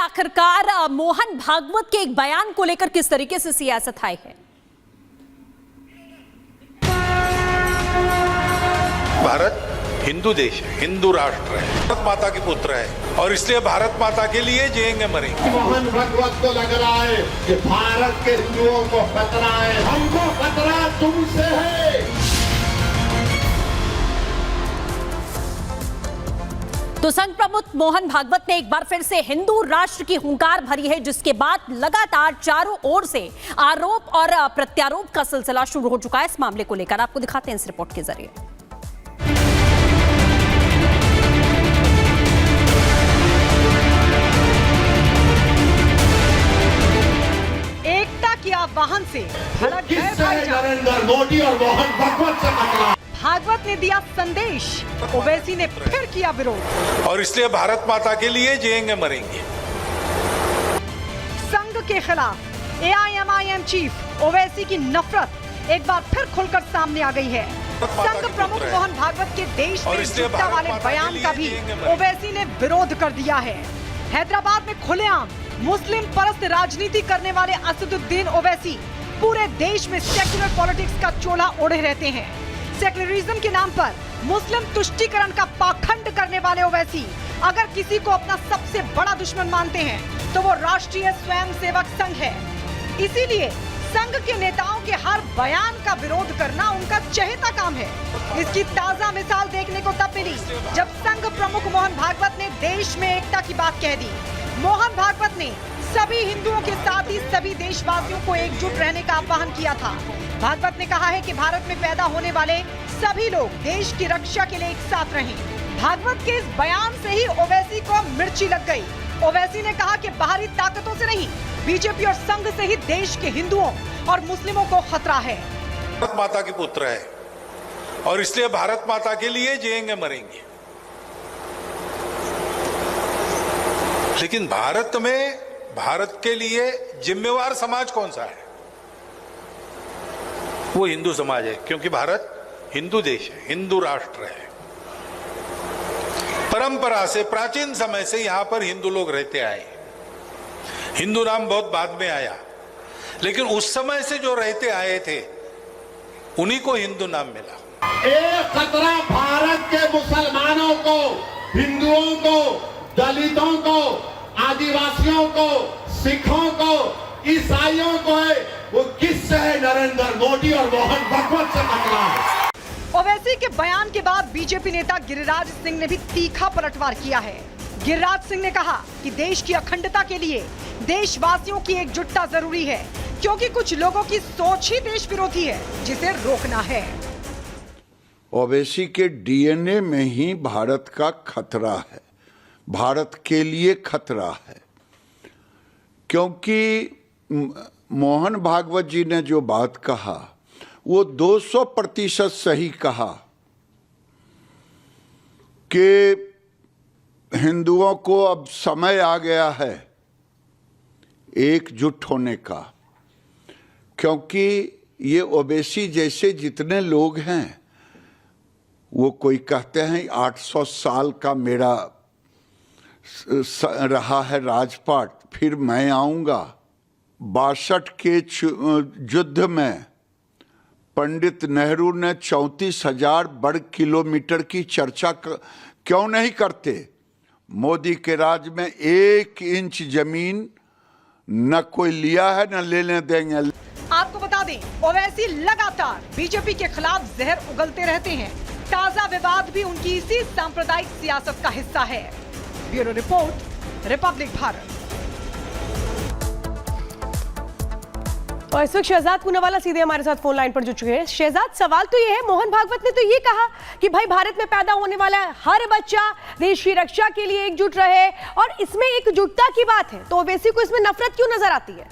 आखिरकार मोहन भागवत के एक बयान को लेकर किस तरीके से सियासत आई है। भारत हिंदू देश है, हिंदू राष्ट्र है, भारत माता के पुत्र है और इसलिए भारत माता के लिए जिएंगे मरेंगे। मोहन भागवत को लग रहा है कि भारत के हिंदुओं को खतरा है, हमको खतरा तुमसे है। तो संघ प्रमुख मोहन भागवत ने एक बार फिर से हिंदू राष्ट्र की हुंकार भरी है, जिसके बाद लगातार चारों ओर से आरोप और प्रत्यारोप का सिलसिला शुरू हो चुका है। इस मामले को लेकर आपको दिखाते हैं इस रिपोर्ट के जरिए। एकता की आह्वान से भड़क गए भाईजान। नरेंद्र मोदी और मोहन भागवत से खतरा। भागवत ने दिया संदेश, ओवैसी ने फिर किया विरोध और इसलिए भारत माता के लिए जिएंगे मरेंगे। संघ के खिलाफ एआईएमआईएम चीफ ओवैसी की नफरत एक बार फिर खुलकर सामने आ गई है। संघ प्रमुख मोहन भागवत के देश में एकता वाले बयान का भी ओवैसी ने विरोध कर दिया है। हैदराबाद में खुलेआम मुस्लिम परस्त राजनीति करने वाले असदुद्दीन ओवैसी पूरे देश में सेक्युलर पॉलिटिक्स का चोला ओढ़े रहते हैं। सेक्युलरिज्म के नाम पर मुस्लिम तुष्टीकरण का पाखंड करने वाले ओवैसी अगर किसी को अपना सबसे बड़ा दुश्मन मानते हैं तो वो राष्ट्रीय स्वयंसेवक संघ है। इसीलिए संघ के नेताओं के हर बयान का विरोध करना उनका चहेता काम है। इसकी ताजा मिसाल देखने को तब मिली जब संघ प्रमुख मोहन भागवत ने देश में एकता की बात कह दी। मोहन भागवत ने सभी हिंदुओं के साथ ही सभी देशवासियों को एकजुट रहने का आह्वान किया था। भागवत ने कहा है कि भारत में पैदा होने वाले सभी लोग देश की रक्षा के लिए एक साथ रहें। भागवत के इस बयान से ही ओवैसी को मिर्ची लग गई। ओवैसी ने कहा कि बाहरी ताकतों से नहीं, बीजेपी और संघ से ही देश के हिंदुओं और मुस्लिमों को खतरा है। भारत माता के पुत्र है और इसलिए भारत माता के लिए जिएंगे मरेंगे। लेकिन भारत में भारत के लिए जिम्मेवार समाज कौन सा है? वो हिंदू समाज है, क्योंकि भारत हिंदू देश है, हिंदू राष्ट्र है। परंपरा से प्राचीन समय से यहां पर हिंदू लोग रहते आए। हिंदू नाम बहुत बाद में आया, लेकिन उस समय से जो रहते आए थे उन्हीं को हिंदू नाम मिला। एक खतरा भारत के मुसलमानों को, हिंदुओं को, दलितों को, आदिवासियों को, सिखों को, ईसाइयों को है। वो किससे है? नरेंद्र मोदी और मोहन भागवत से खतरा है। ओवैसी के बयान के बाद बीजेपी नेता गिरिराज सिंह ने भी तीखा पलटवार किया है। गिरिराज सिंह ने कहा कि देश की अखंडता के लिए देशवासियों की एकजुटता जरूरी है, क्योंकि कुछ लोगों की सोच ही देश विरोधी है, जिसे रोकना है। ओवैसी के डीएनए में ही भारत का खतरा है, भारत के लिए खतरा है। क्योंकि मोहन भागवत जी ने जो बात कहा वो 200% सही कहा कि हिंदुओं को अब समय आ गया है एकजुट होने का। क्योंकि ये ओवैसी जैसे जितने लोग हैं, वो कोई कहते हैं 800 साल का मेरा रहा है राजपाट, फिर मैं आऊंगा। 62 के युद्ध में पंडित नेहरू ने 34,000 वर्ग किलोमीटर की चर्चा क्यों नहीं करते? मोदी के राज में 1 इंच जमीन न कोई लिया है न लेने देंगे। आपको बता दें, ओवैसी लगातार बीजेपी के खिलाफ जहर उगलते रहते हैं। ताजा विवाद भी उनकी इसी सांप्रदायिक सियासत का हिस्सा है। Bureau report, Republic Bharat. और इस वक्त शहजाद पूनावाला सीधे हमारे साथ फोन लाइन पर जुड़ चुके हैं। शहजाद, सवाल तो ये है, मोहन भागवत ने तो ये कहा कि भाई भारत में पैदा होने वाला हर बच्चा देश की रक्षा के लिए एकजुट रहे, और इसमें एकजुटता की बात है, तो ओवैसी को इसमें नफरत क्यों नजर आती है?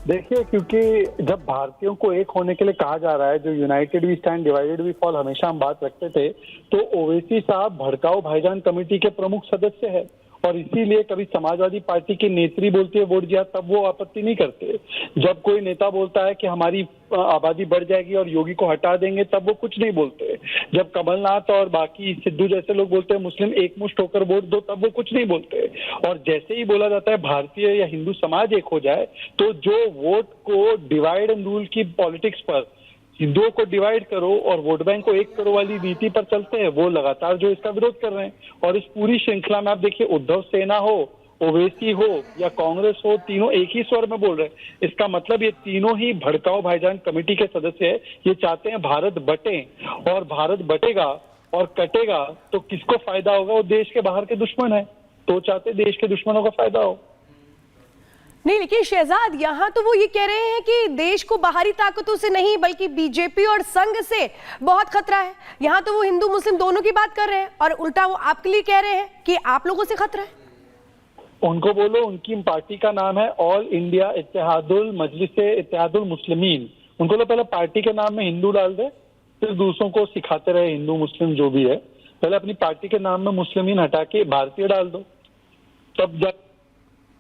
देखिए, क्योंकि जब भारतीयों को एक होने के लिए कहा जा रहा है, जो united we stand divided we fall हमेशा हम बात रखते थे, तो ओवैसी साहब भड़काऊ भाईजान कमेटी के प्रमुख सदस्य है और इसीलिए कभी समाजवादी पार्टी की नेत्री बोलती है वोट जिहाद, तब वो आपत्ति नहीं करते। जब कोई नेता बोलता है कि हमारी आबादी बढ़ जाएगी और योगी को हटा देंगे, तब वो कुछ नहीं बोलते। जब कमलनाथ और बाकी सिद्धू जैसे लोग बोलते हैं मुस्लिम एकमुश्त होकर वोट दो, तब वो कुछ नहीं बोलते। और जैसे ही बोला जाता है भारतीय या हिंदू समाज एक हो जाए, तो जो वोट को डिवाइड एंड रूल की पॉलिटिक्स पर हिंदुओं को डिवाइड करो और वोट बैंक को एक करो वाली नीति पर चलते हैं, वो लगातार जो इसका विरोध कर रहे हैं। और इस पूरी श्रृंखला में आप देखिए, उद्धव सेना हो, ओवैसी हो या कांग्रेस हो, तीनों एक ही स्वर में बोल रहे हैं। इसका मतलब ये तीनों ही भड़काओ भाईजान कमेटी के सदस्य है। ये चाहते हैं भारत बटे, और भारत बटेगा और कटेगा तो किसको फायदा होगा? वो देश के बाहर के दुश्मन है, तो चाहते देश के दुश्मनों का फायदा हो। नहीं, लेकिन शहजाद यहाँ तो वो ये कह रहे हैं कि देश को बाहरी ताकतों से नहीं बल्कि बीजेपी और संघ से बहुत खतरा है। यहाँ तो वो हिंदू मुस्लिम दोनों की बात कर रहे हैं और उल्टा वो आपके लिए कह रहे हैं कि आप लोगों से खतरा है। उनको बोलो, उनकी पार्टी का नाम है ऑल इंडिया इत्तेहादुल मजलिस इत्तेहादुल मुस्लिमीन। उनको तो पहले पार्टी के नाम में हिंदू डाल दे, फिर दूसरों को सिखाते रहे हिंदू मुस्लिम जो भी है। पहले अपनी पार्टी के नाम में मुस्लिमीन हटा के भारतीय डाल दो, तब जब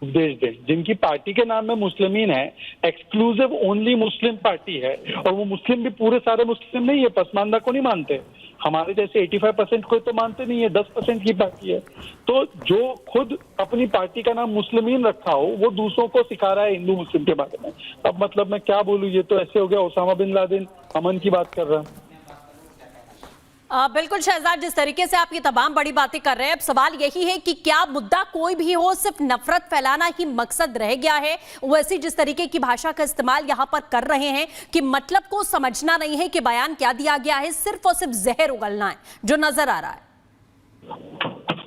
उपदेश दें। जिनकी पार्टी के नाम में मुस्लिमीन है, एक्सक्लूसिव ओनली मुस्लिम पार्टी है, और वो मुस्लिम भी पूरे सारे मुस्लिम नहीं है, पसमानदा को नहीं मानते। हमारे जैसे 85% को तो मानते नहीं है, 10% की पार्टी है। तो जो खुद अपनी पार्टी का नाम मुस्लिमीन रखा हो, वो दूसरों को सिखा रहा है हिंदू मुस्लिम के बारे में। अब मतलब मैं क्या बोलूं, ये तो ऐसे हो गया ओसामा बिन लादेन अमन की बात कर रहा है। बिल्कुल शहजाद, जिस तरीके से आप ये तमाम बड़ी बातें कर रहे हैं, अब सवाल यही है कि क्या मुद्दा कोई भी हो, सिर्फ नफरत फैलाना ही मकसद रह गया है? वैसे जिस तरीके की भाषा का इस्तेमाल यहाँ पर कर रहे हैं कि मतलब को समझना नहीं है कि बयान क्या दिया गया है, सिर्फ और सिर्फ जहर उगलना है, जो नजर आ रहा है।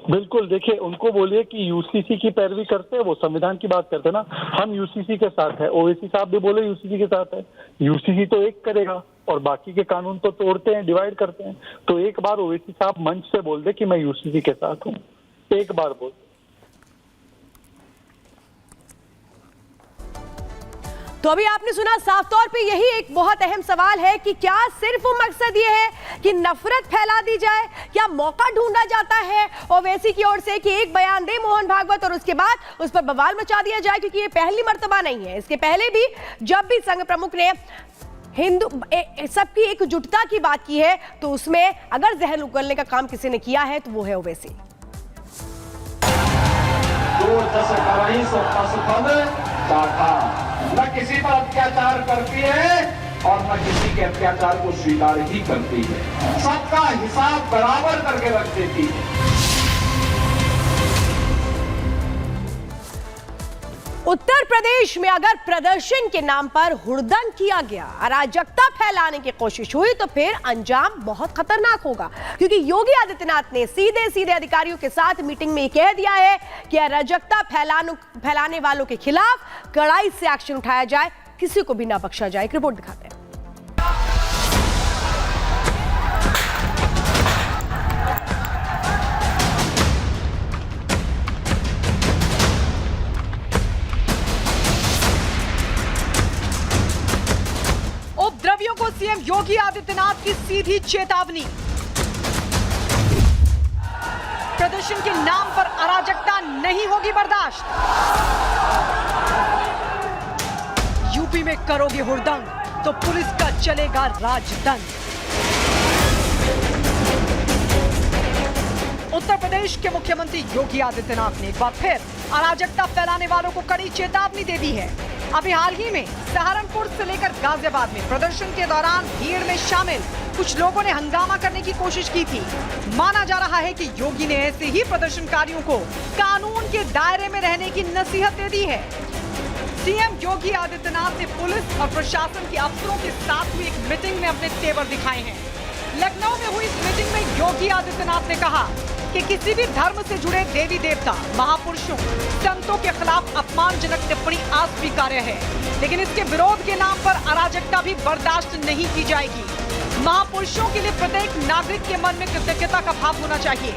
बिल्कुल, देखिए उनको बोलिए कि यूसीसी की पैरवी करते हैं, वो संविधान की बात करते हैं ना। हम यूसीसी के साथ है, ओवैसी साहब भी बोले यूसीसी के साथ है। यूसीसी तो एक करेगा और बाकी के कानून तो तोड़ते हैं, डिवाइड करते हैं। तो एक बार ओवैसी साहब मंच से बोल दे कि मैं यूसीसी के साथ हूँ, एक बार बोल। तो अभी आपने सुना, साफ तौर पे यही एक बहुत अहम सवाल है कि क्या सिर्फ मकसद ये है कि नफरत फैला दी जाए, क्या मौका ढूंढा जाता है ओवैसी की ओर से कि एक बयान दे मोहन भागवत और उसके बाद उस पर बवाल मचा दिया जाए? क्योंकि ये पहली मर्तबा नहीं है, इसके पहले भी जब भी संघ प्रमुख ने हिंदू सबकी एकजुटता की बात की है, तो उसमें अगर जहर उगलने का काम किसी ने किया है तो वो है ओवैसी। न किसी पर अत्याचार करती है और न किसी के अत्याचार को स्वीकार ही करती है, सबका हिसाब बराबर करके रख देती है। उत्तर प्रदेश में अगर प्रदर्शन के नाम पर हुड़दंग किया गया, अराजकता फैलाने की कोशिश हुई, तो फिर अंजाम बहुत खतरनाक होगा। क्योंकि योगी आदित्यनाथ ने सीधे सीधे अधिकारियों के साथ मीटिंग में कह दिया है कि अराजकता फैलाने वालों के खिलाफ कड़ाई से एक्शन उठाया जाए, किसी को भी ना बख्शा जाए। एक रिपोर्ट दिखाते हैं। उपद्रवियों को सीएम योगी आदित्यनाथ की सीधी चेतावनी। प्रदर्शन के नाम पर अराजकता नहीं होगी बर्दाश्त। यूपी में करोगे हुड़दंग तो पुलिस का चलेगा राजदंड। उत्तर प्रदेश के मुख्यमंत्री योगी आदित्यनाथ ने एक बार फिर अराजकता फैलाने वालों को कड़ी चेतावनी दे दी है। अभी हाल ही में सहारनपुर से लेकर गाजियाबाद में प्रदर्शन के दौरान भीड़ में शामिल कुछ लोगों ने हंगामा करने की कोशिश की थी। माना जा रहा है कि योगी ने ऐसे ही प्रदर्शनकारियों को कानून के दायरे में रहने की नसीहत दे दी है। सीएम योगी आदित्यनाथ ने पुलिस और प्रशासन के अफसरों के साथ हुई एक मीटिंग में अपने तेवर दिखाए हैं। लखनऊ में हुई इस मीटिंग में योगी आदित्यनाथ ने कहा कि किसी भी धर्म से जुड़े देवी देवता, महापुरुषों, संतों के खिलाफ अपमानजनक टिप्पणी अस्वीकार्य है, लेकिन इसके विरोध के नाम पर अराजकता भी बर्दाश्त नहीं की जाएगी। महापुरुषों के लिए प्रत्येक नागरिक के मन में कृतज्ञता का भाव होना चाहिए,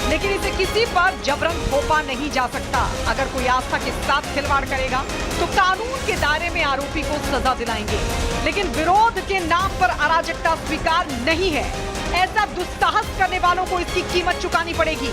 लेकिन इसे किसी पर जबरन थोपा नहीं जा सकता। अगर कोई आस्था के साथ खिलवाड़ करेगा तो कानून के दायरे में आरोपी को सजा दिलाएंगे, लेकिन विरोध के नाम पर अराजकता स्वीकार नहीं है। ऐसा दुस्साहस करने वालों को इसकी कीमत चुकानी पड़ेगी।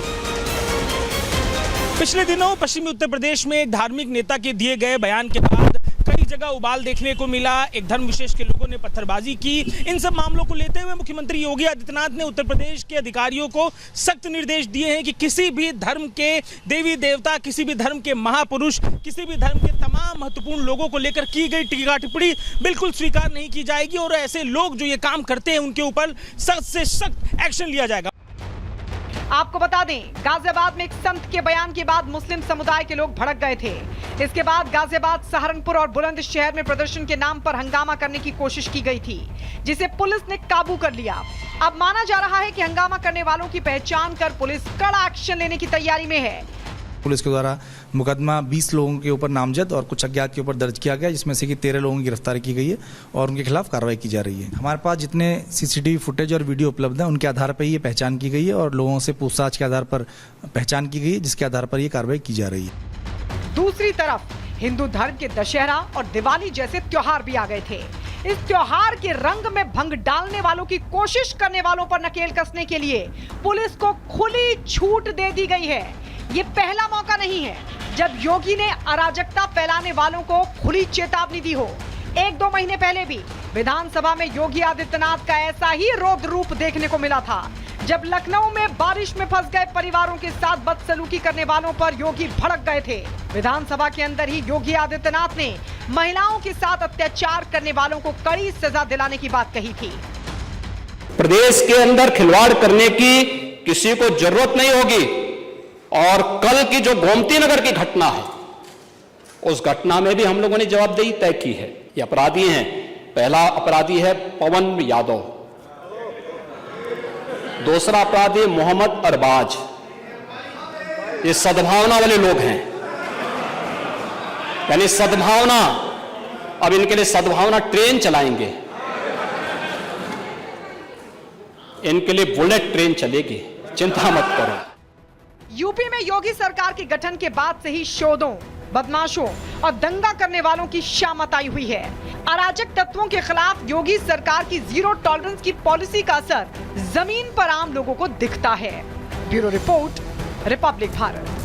पिछले दिनों पश्चिमी उत्तर प्रदेश में एक धार्मिक नेता के दिए गए बयान के बाद कई जगह उबाल देखने को मिला। एक धर्म विशेष के लोगों ने पत्थरबाजी की। इन सब मामलों को लेते हुए मुख्यमंत्री योगी आदित्यनाथ ने उत्तर प्रदेश के अधिकारियों को सख्त निर्देश दिए हैं कि किसी भी धर्म के देवी देवता, किसी भी धर्म के महापुरुष, किसी भी धर्म के तमाम महत्वपूर्ण लोगों को लेकर की गई टीका टिप्पणी बिल्कुल स्वीकार नहीं की जाएगी और ऐसे लोग जो ये काम करते हैं उनके ऊपर सख्त से सख्त एक्शन लिया जाएगा। आपको बता दें, गाजियाबाद में एक संत के बयान के बाद मुस्लिम समुदाय के लोग भड़क गए थे। इसके बाद गाजियाबाद, सहारनपुर और बुलंदशहर में प्रदर्शन के नाम पर हंगामा करने की कोशिश की गई थी, जिसे पुलिस ने काबू कर लिया। अब माना जा रहा है कि हंगामा करने वालों की पहचान कर पुलिस कड़ा एक्शन लेने की तैयारी में है। पुलिस के द्वारा मुकदमा 20 लोगों के ऊपर नामजद और कुछ अज्ञात के ऊपर दर्ज किया गया, जिसमें से कि 13 लोगों की गिरफ्तारी की गई है और उनके खिलाफ कार्रवाई की जा रही है। हमारे पास जितने सीसीटीवी फुटेज और वीडियो उपलब्ध हैं उनके आधार पर ये पहचान की गई है और लोगों से पूछताछ के आधार पर पहचान की गई है, जिसके आधार पर ये कार्रवाई की जा रही है। दूसरी तरफ हिंदू धर्म के दशहरा और दिवाली जैसे त्योहार भी आ गए थे। इस त्योहार के रंग में भंग डालने वालों की कोशिश करने वालों पर नकेल कसने के लिए पुलिस को खुली छूट दे दी गई है। ये पहला मौका नहीं है जब योगी ने अराजकता फैलाने वालों को खुली चेतावनी दी हो। 1-2 महीने पहले भी विधानसभा में योगी आदित्यनाथ का ऐसा ही रौद्र रूप देखने को मिला था, जब लखनऊ में बारिश में फंस गए परिवारों के साथ बदसलूकी करने वालों पर योगी भड़क गए थे। विधानसभा के अंदर ही योगी आदित्यनाथ ने महिलाओं के साथ अत्याचार करने वालों को कड़ी सजा दिलाने की बात कही थी। प्रदेश के अंदर खिलवाड़ करने की किसी को जरूरत नहीं होगी और कल की जो गोमती नगर की घटना है, उस घटना में भी हम लोगों ने जवाबदेही तय की है। ये अपराधी हैं। पहला अपराधी है पवन यादव, दूसरा अपराधी मोहम्मद अरबाज। ये सद्भावना वाले लोग हैं, यानी सद्भावना। अब इनके लिए सद्भावना ट्रेन चलाएंगे, इनके लिए बुलेट ट्रेन चलेगी, चिंता मत करो। यूपी में योगी सरकार के गठन के बाद से ही शोधों, बदमाशों और दंगा करने वालों की शामत आई हुई है। अराजक तत्वों के खिलाफ योगी सरकार की जीरो टॉलरेंस की पॉलिसी का असर जमीन पर आम लोगों को दिखता है। Bureau report, Republic Bharat.